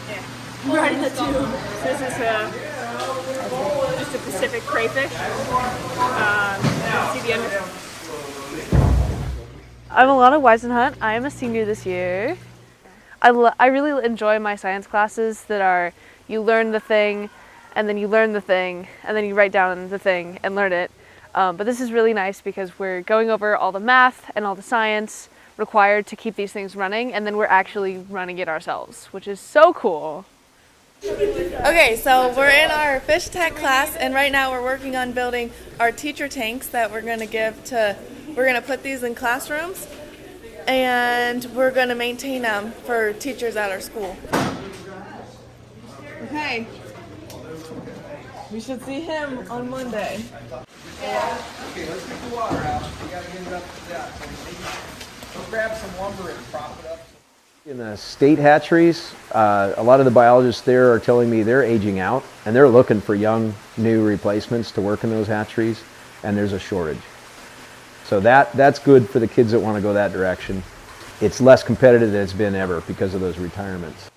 Yeah. Right in the tube. This is just a Pacific crayfish. See the under. I'm Alona Whisenhunt. I am a senior this year. I really enjoy my science classes that are you learn the thing, and then you learn the thing, and then you write down the thing and learn it. But this is really nice because we're going over all the math and all the science required to keep these things running, and then we're actually running it ourselves, which is so cool. Okay, so we're in our fish tech class, and right now we're working on building our teacher tanks that we're going to put these in classrooms, and we're going to maintain them for teachers at our school. Okay, we should see him on Monday. Okay, let's get the water out. We gotta get it up to that. Go grab some lumber and prop it up. In the state hatcheries, a lot of the biologists there are telling me they're aging out and they're looking for young, new replacements to work in those hatcheries, and there's a shortage. So that's good for the kids that want to go that direction. It's less competitive than it's been ever because of those retirements.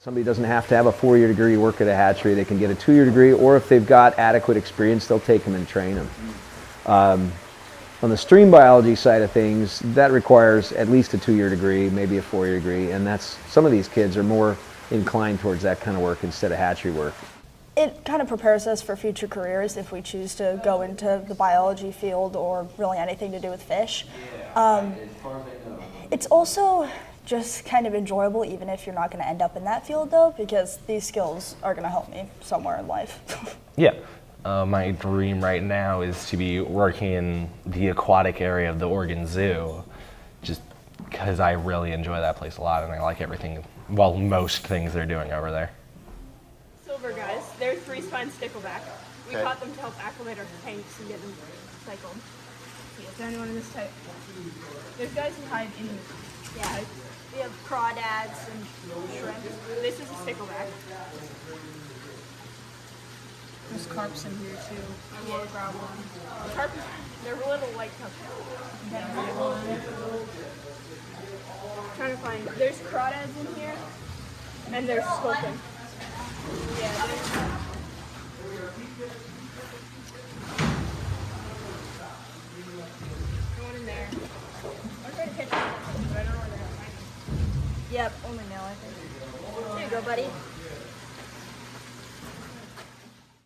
Somebody doesn't have to have a 4-year degree to work at a hatchery. They can get a 2-year degree, or if they've got adequate experience, they'll take them and train them. On the stream biology side of things, that requires at least a 2-year degree, maybe a 4-year degree, and some of these kids are more inclined towards that kind of work instead of hatchery work. It kind of prepares us for future careers if we choose to go into the biology field or really anything to do with fish. It's also just kind of enjoyable even if you're not going to end up in that field though, because these skills are going to help me somewhere in life. Yeah. My dream right now is to be working in the aquatic area of the Oregon Zoo, just because I really enjoy that place a lot and I like everything, well, most things they're doing over there. Silver guys, they're 3-spine stickleback. We caught them to help acclimate our tanks and get them cycled. See, is there anyone in this type? There's guys who hide in this type. We have crawdads and shrimp. This is a stickleback. There's carps in here too. I want to grab one. Carp, they're little white carp. Trying to find. There's crawdads in here, and there's sculpin. Yeah. There's one in there. I'm trying to catch it, but I don't know where they're at. Yep, only male, I think. Here you go, buddy.